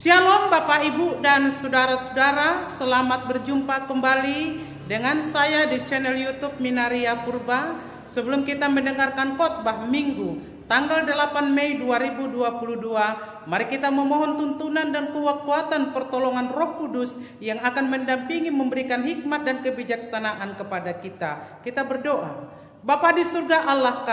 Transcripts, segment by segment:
Shalom Bapak Ibu dan Saudara-saudara, selamat berjumpa kembali dengan saya di channel YouTube Minaria Purba. Sebelum kita mendengarkan khotbah Minggu tanggal 8 Mei 2022, mari kita memohon tuntunan dan kekuatan pertolongan Roh Kudus yang akan mendampingi, memberikan hikmat dan kebijaksanaan kepada kita. Kita berdoa. Bapa di surga Allah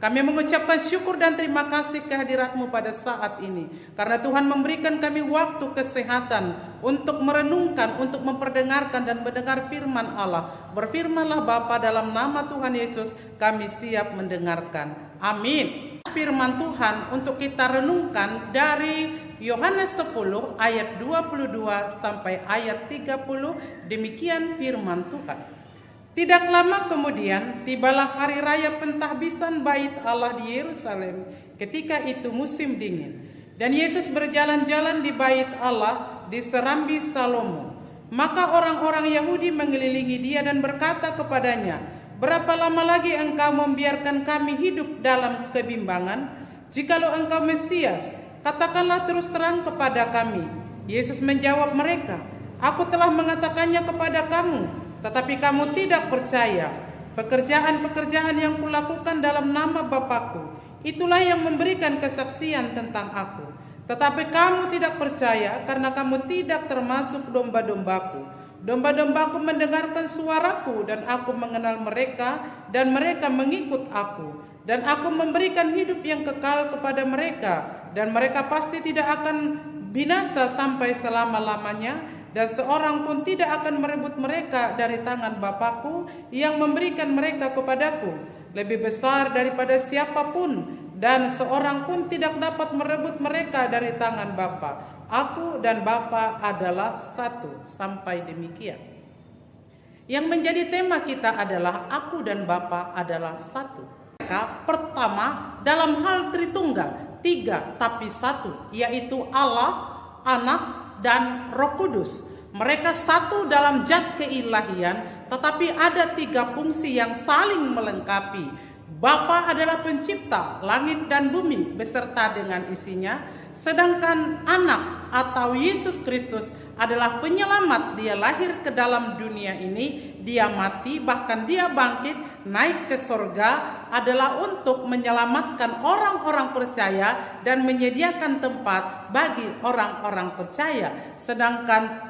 kami mengucapkan syukur dan terima kasih kehadirat-Mu pada saat ini. Karena Tuhan memberikan kami waktu kesehatan untuk merenungkan, untuk memperdengarkan dan mendengar firman Allah. Berfirmanlah Bapa, dalam nama Tuhan Yesus kami siap mendengarkan. Amin. Firman Tuhan untuk kita renungkan dari Yohanes 10 ayat 22 sampai ayat 30. Demikian firman Tuhan. Tidak lama kemudian tibalah hari raya pentahbisan bait Allah di Yerusalem. Ketika itu musim dingin, dan Yesus berjalan-jalan di bait Allah di serambi Salomo. Maka orang-orang Yahudi mengelilingi dia dan berkata kepadanya, "Berapa lama lagi engkau membiarkan kami hidup dalam kebimbangan? Jikalau engkau Mesias, katakanlah terus terang kepada kami." Yesus menjawab mereka, "Aku telah mengatakannya kepada kamu, tetapi kamu tidak percaya. Pekerjaan-pekerjaan yang kulakukan dalam nama Bapakku, itulah yang memberikan kesaksian tentang aku. Tetapi kamu tidak percaya karena kamu tidak termasuk domba-dombaku. Domba-dombaku mendengarkan suaraku dan aku mengenal mereka dan mereka mengikut aku. Dan aku memberikan hidup yang kekal kepada mereka dan mereka pasti tidak akan binasa sampai selama-lamanya. Dan seorang pun tidak akan merebut mereka dari tangan Bapakku yang memberikan mereka kepadaku. Lebih besar daripada siapapun, dan seorang pun tidak dapat merebut mereka dari tangan Bapa. Aku dan Bapa adalah satu." Sampai demikian. Yang menjadi tema kita adalah aku dan Bapa adalah satu. Pertama, dalam hal Tritunggal, tiga tapi satu, yaitu Allah, Anak, dan Roh Kudus. Mereka satu dalam zat keilahian, tetapi ada tiga fungsi yang saling melengkapi. Bapa adalah pencipta langit dan bumi beserta dengan isinya, sedangkan Anak atau Yesus Kristus adalah penyelamat. Dia lahir ke dalam dunia ini, dia mati, bahkan dia bangkit naik ke sorga, adalah untuk menyelamatkan orang-orang percaya dan menyediakan tempat bagi orang-orang percaya. Sedangkan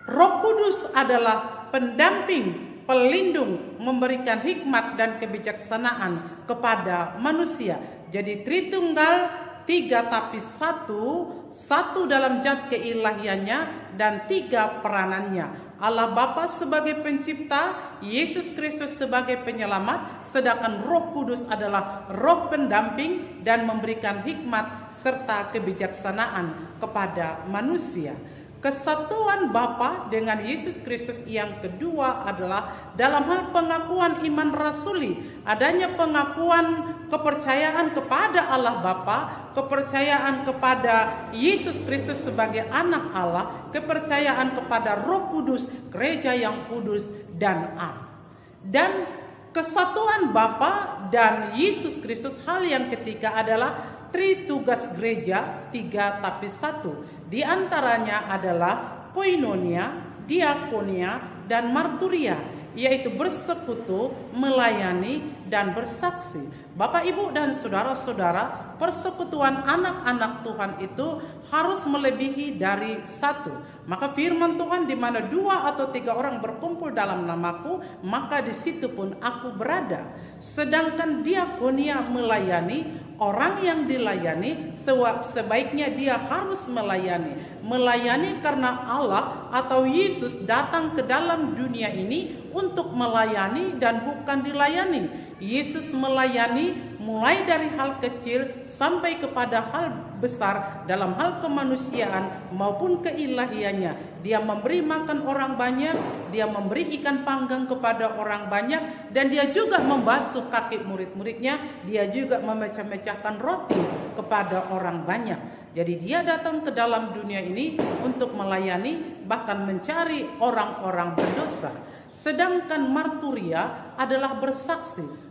Roh Kudus adalah pendamping, pelindung, memberikan hikmat dan kebijaksanaan kepada manusia. Jadi Tritunggal, tiga tapi satu, satu dalam zat keilahiannya dan tiga peranannya. Allah Bapa sebagai pencipta, Yesus Kristus sebagai penyelamat, sedangkan Roh Kudus adalah roh pendamping dan memberikan hikmat serta kebijaksanaan kepada manusia. Kesatuan Bapa dengan Yesus Kristus yang kedua adalah dalam hal pengakuan iman rasuli. Adanya pengakuan kepercayaan kepada Allah Bapa, kepercayaan kepada Yesus Kristus sebagai anak Allah, kepercayaan kepada Roh Kudus, gereja yang kudus dan am. Dan kesatuan Bapa dan Yesus Kristus, hal yang ketiga adalah tritugas gereja, tiga tapi satu. Di antaranya adalah koinonia, diakonia, dan marturia, yaitu bersekutu, melayani, dan bersaksi. Bapak, Ibu, dan saudara-saudara, persekutuan anak-anak Tuhan itu harus melebihi dari satu. Maka firman Tuhan, di mana dua atau tiga orang berkumpul dalam namaku, maka di situ pun aku berada. Sedangkan diakonia, melayani, orang yang dilayani sebaiknya dia harus melayani. Melayani karena Allah atau Yesus datang ke dalam dunia ini untuk melayani dan bukan dilayani. Yesus melayani mulai dari hal kecil sampai kepada hal besar dalam hal kemanusiaan maupun keilahiannya. Dia memberi makan orang banyak, dia memberi ikan panggang kepada orang banyak, dan dia juga membasuh kaki murid-muridnya, dia juga memecah-mecahkan roti kepada orang banyak. Jadi dia datang ke dalam dunia ini untuk melayani, bahkan mencari orang-orang berdosa. Sedangkan marturia adalah bersaksi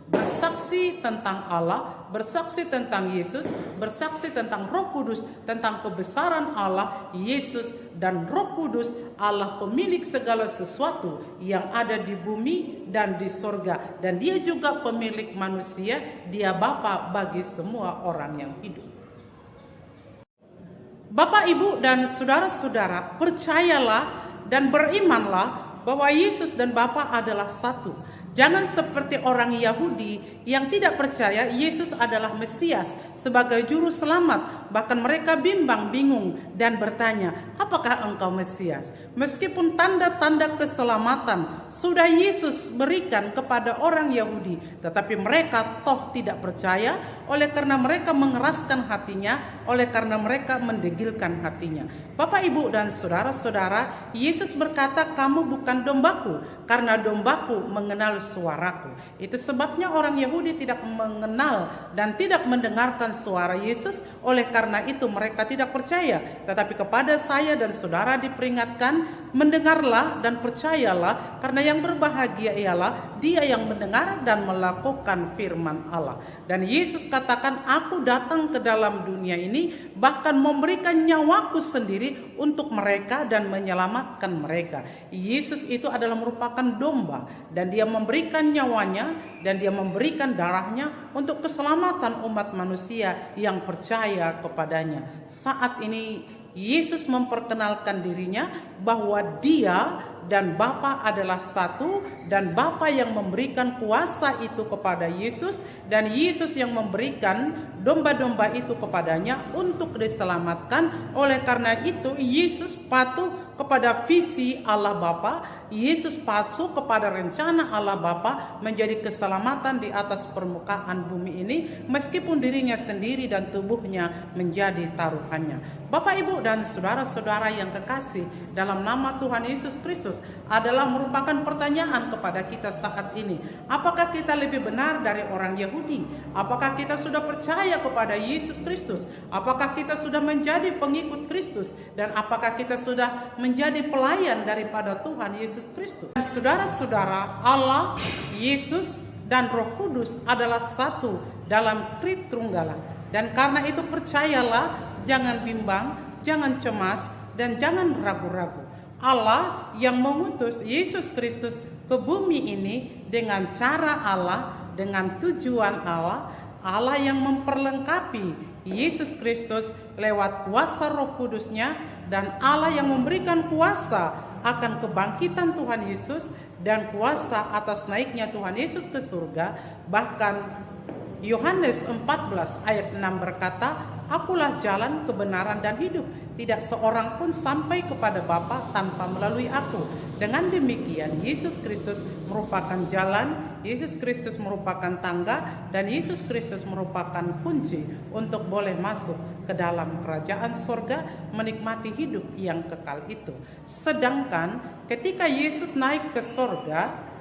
tentang Allah, bersaksi tentang Yesus, bersaksi tentang Roh Kudus, tentang kebesaran Allah, Yesus dan Roh Kudus, Allah pemilik segala sesuatu yang ada di bumi dan di sorga. Dan dia juga pemilik manusia, dia Bapa bagi semua orang yang hidup. Bapak, Ibu, dan saudara-saudara, percayalah dan berimanlah bahwa Yesus dan Bapa adalah satu. Jangan seperti orang Yahudi yang tidak percaya Yesus adalah Mesias sebagai juru selamat. Bahkan mereka bingung dan bertanya, apakah engkau Mesias? Meskipun tanda-tanda keselamatan sudah Yesus berikan kepada orang Yahudi, tetapi mereka toh tidak percaya oleh karena mereka mengeraskan hatinya, oleh karena mereka mendegilkan hatinya. Bapak, Ibu, dan saudara-saudara, Yesus berkata, kamu bukan dombaku, karena dombaku mengenal suaraku. Itu sebabnya orang Yahudi tidak mengenal dan tidak mendengarkan suara Yesus. Oleh karena itu mereka tidak percaya. Tetapi kepada saya dan saudara diperingatkan, mendengarlah dan percayalah, karena yang berbahagia ialah dia yang mendengar dan melakukan firman Allah. Dan Yesus katakan, aku datang ke dalam dunia ini bahkan memberikan nyawaku sendiri untuk mereka dan menyelamatkan mereka. Yesus itu adalah merupakan domba, dan dia memberikan nyawanya dan dia memberikan darahnya untuk keselamatan umat manusia yang percaya kepadanya. Saat ini Yesus memperkenalkan dirinya bahwa dia dan Bapa adalah satu, dan Bapa yang memberikan kuasa itu kepada Yesus, dan Yesus yang memberikan domba-domba itu kepadanya untuk diselamatkan. Oleh karena itu Yesus patuh kepada visi Allah Bapa, Yesus patuh kepada rencana Allah Bapa menjadi keselamatan di atas permukaan bumi ini, meskipun dirinya sendiri dan tubuhnya menjadi taruhannya. Bapak, Ibu, dan saudara-saudara yang kekasih, dalam nama Tuhan Yesus Kristus adalah merupakan pertanyaan kepada kita saat ini. Apakah kita lebih benar dari orang Yahudi? Apakah kita sudah percaya kepada Yesus Kristus? Apakah kita sudah menjadi pengikut Kristus? Dan apakah kita sudah menjadi pelayan daripada Tuhan Yesus Kristus? Saudara-saudara, Allah, Yesus, dan Roh Kudus adalah satu dalam Tritunggal. Dan karena itu percayalah, jangan bimbang, jangan cemas, dan jangan ragu-ragu. Allah yang mengutus Yesus Kristus ke bumi ini dengan cara Allah, dengan tujuan Allah, Allah yang memperlengkapi Yesus Kristus lewat kuasa Roh Kudusnya, dan Allah yang memberikan kuasa akan kebangkitan Tuhan Yesus dan kuasa atas naiknya Tuhan Yesus ke surga. Bahkan Yohanes 14 ayat 6 berkata, akulah jalan, kebenaran, dan hidup. Tidak seorang pun sampai kepada Bapa tanpa melalui aku. Dengan demikian Yesus Kristus merupakan jalan, Yesus Kristus merupakan tangga, dan Yesus Kristus merupakan kunci untuk boleh masuk ke dalam kerajaan sorga, menikmati hidup yang kekal itu. Sedangkan ketika Yesus naik ke sorga,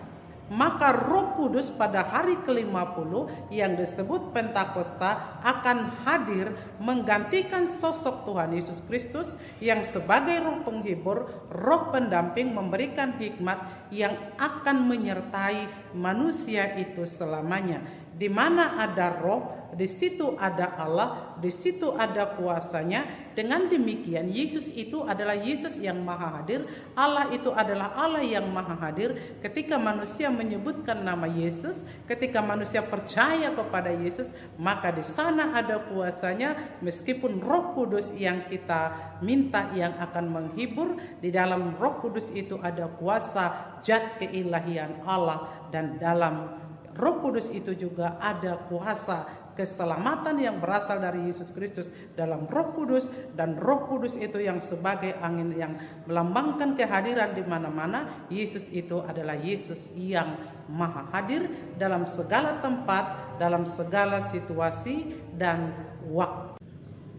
maka Roh Kudus pada hari ke-50 yang disebut Pentakosta akan hadir menggantikan sosok Tuhan Yesus Kristus yang sebagai roh penghibur, roh pendamping, memberikan hikmat yang akan menyertai manusia itu selamanya. Di mana ada roh, di situ ada Allah, di situ ada kuasanya. Dengan demikian Yesus itu adalah Yesus yang maha hadir. Allah itu adalah Allah yang maha hadir. Ketika manusia menyebutkan nama Yesus, ketika manusia percaya kepada Yesus, maka di sana ada kuasanya. Meskipun Roh Kudus yang kita minta yang akan menghibur, di dalam Roh Kudus itu ada kuasa zat keilahian Allah, dan dalam Roh Kudus itu juga ada kuasa keselamatan yang berasal dari Yesus Kristus dalam Roh Kudus, dan Roh Kudus itu yang sebagai angin yang melambangkan kehadiran di mana-mana. Yesus itu adalah Yesus yang maha hadir dalam segala tempat, dalam segala situasi dan waktu.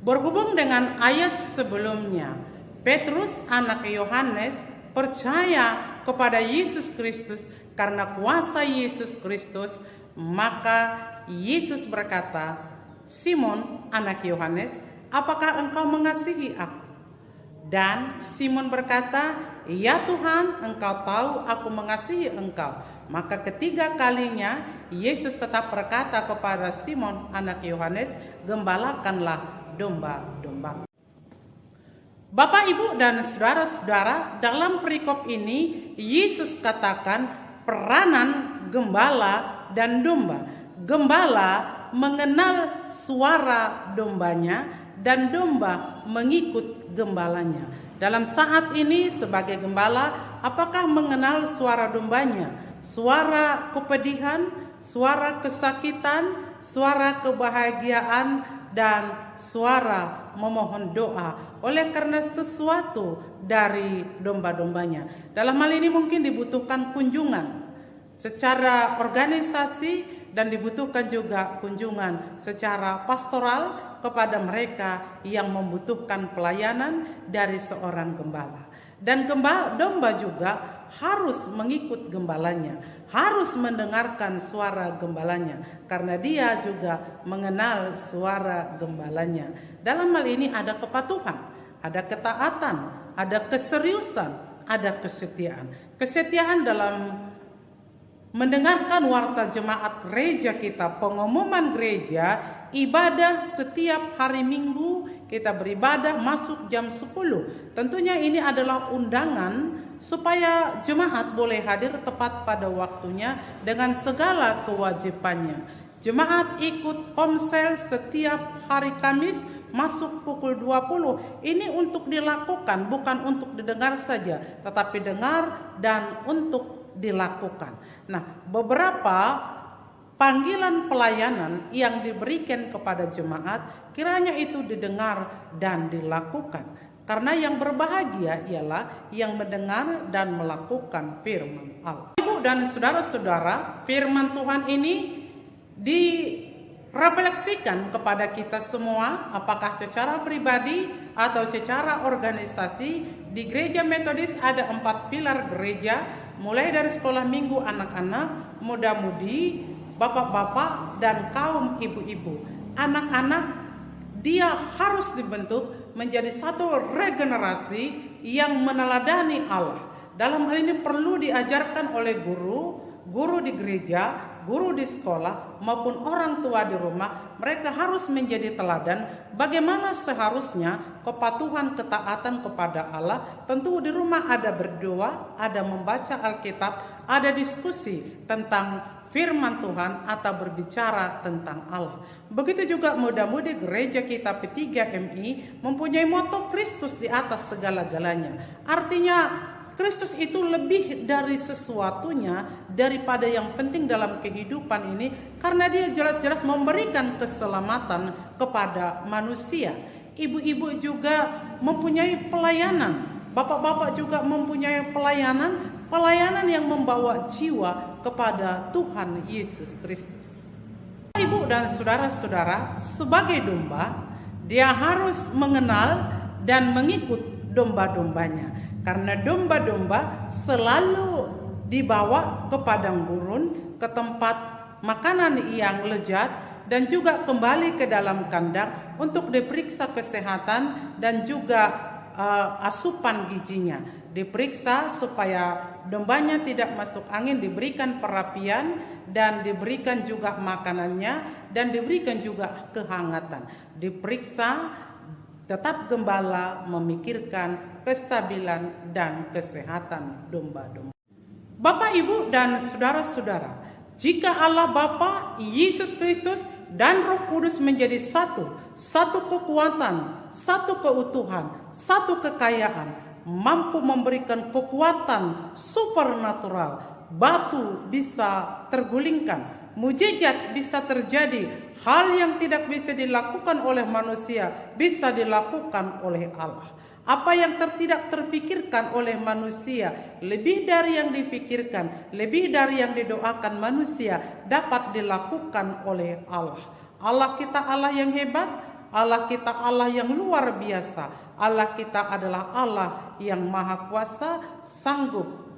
Berhubung dengan ayat sebelumnya, Petrus anak Yohanes percaya kepada Yesus Kristus. Karena kuasa Yesus Kristus, maka Yesus berkata, Simon anak Yohanes, apakah engkau mengasihi aku? Dan Simon berkata, "Ya Tuhan, Engkau tahu aku mengasihi Engkau." Maka ketiga kalinya Yesus tetap berkata kepada Simon anak Yohanes, "Gembalakanlah domba-domba." Bapak, Ibu, dan saudara-saudara, dalam perikop ini Yesus katakan peranan gembala dan domba. Gembala mengenal suara dombanya dan domba mengikut gembalanya. Dalam saat ini sebagai gembala, apakah mengenal suara dombanya? Suara kepedihan, suara kesakitan, suara kebahagiaan, dan suara memohon doa oleh karena sesuatu dari domba-dombanya. Dalam hal ini mungkin dibutuhkan kunjungan secara organisasi dan dibutuhkan juga kunjungan secara pastoral kepada mereka yang membutuhkan pelayanan dari seorang gembala. Dan domba juga harus mengikut gembalanya, harus mendengarkan suara gembalanya, karena dia juga mengenal suara gembalanya. Dalam hal ini ada kepatuhan, ada ketaatan, ada keseriusan, ada kesetiaan. Kesetiaan dalam mendengarkan warta jemaat gereja kita, pengumuman gereja, ibadah setiap hari Minggu kita beribadah masuk jam 10. Tentunya ini adalah undangan supaya jemaat boleh hadir tepat pada waktunya dengan segala kewajibannya. Jemaat ikut komsel setiap hari Kamis masuk pukul 20. Ini untuk dilakukan, bukan untuk didengar saja, tetapi dengar dan untuk dilakukan. Nah, beberapa panggilan pelayanan yang diberikan kepada jemaat kiranya itu didengar dan dilakukan. Karena yang berbahagia ialah yang mendengar dan melakukan firman Allah. Ibu dan saudara-saudara, firman Tuhan ini direfleksikan kepada kita semua, apakah secara pribadi atau secara organisasi. Di gereja Metodis ada 4 pilar gereja, mulai dari sekolah minggu anak-anak, muda-mudi, bapak-bapak, dan kaum ibu-ibu. Anak-anak dia harus dibentuk menjadi satu regenerasi yang meneladani Allah. Dalam hal ini perlu diajarkan oleh guru di gereja, guru di sekolah, maupun orang tua di rumah. Mereka harus menjadi teladan bagaimana seharusnya kepatuhan, ketaatan kepada Allah. Tentu di rumah ada berdoa, ada membaca Alkitab, ada diskusi tentang firman Tuhan atau berbicara tentang Allah. Begitu juga muda-mudi gereja kita P3MI mempunyai moto Kristus di atas segala-galanya. Artinya Kristus itu lebih dari sesuatunya daripada yang penting dalam kehidupan ini, karena dia jelas-jelas memberikan keselamatan kepada manusia. Ibu-ibu juga mempunyai pelayanan, bapak-bapak juga mempunyai pelayanan yang membawa jiwa kepada Tuhan Yesus Kristus. Ibu dan saudara-saudara, sebagai domba, dia harus mengenal dan mengikut domba-dombanya. Karena domba-domba selalu dibawa ke padang gurun, ke tempat makanan yang lezat, dan juga kembali ke dalam kandang untuk diperiksa kesehatan dan juga asupan gizinya. Diperiksa supaya dombanya tidak masuk angin, diberikan perapian, dan diberikan juga makanannya, dan diberikan juga kehangatan. Diperiksa, tetap gembala memikirkan kestabilan dan kesehatan domba-domba. Bapak, Ibu, dan saudara-saudara, jika Allah Bapa, Yesus Kristus, dan Roh Kudus menjadi satu kekuatan, satu keutuhan, satu kekayaan, mampu memberikan kekuatan supernatural, batu bisa tergulingkan, mujizat bisa terjadi, hal yang tidak bisa dilakukan oleh manusia bisa dilakukan oleh Allah. Apa yang tidak terpikirkan oleh manusia, lebih dari yang dipikirkan, lebih dari yang didoakan manusia, dapat dilakukan oleh Allah. Allah kita Allah yang hebat, Allah kita Allah yang luar biasa. Allah kita adalah Allah yang maha kuasa, sanggup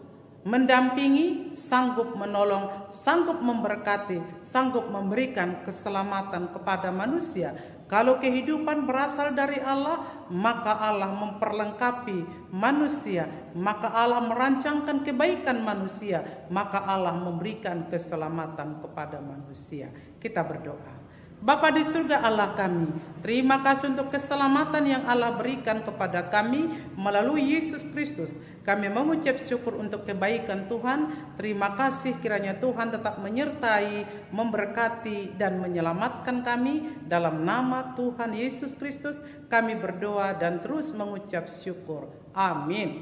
mendampingi, sanggup menolong, sanggup memberkati, sanggup memberikan keselamatan kepada manusia. Kalau kehidupan berasal dari Allah, maka Allah memperlengkapi manusia, maka Allah merancangkan kebaikan manusia, maka Allah memberikan keselamatan kepada manusia. Kita berdoa. Bapa di surga Allah kami, terima kasih untuk keselamatan yang Allah berikan kepada kami melalui Yesus Kristus. Kami mengucap syukur untuk kebaikan Tuhan. Terima kasih kiranya Tuhan tetap menyertai, memberkati, dan menyelamatkan kami. Dalam nama Tuhan Yesus Kristus kami berdoa dan terus mengucap syukur. Amin.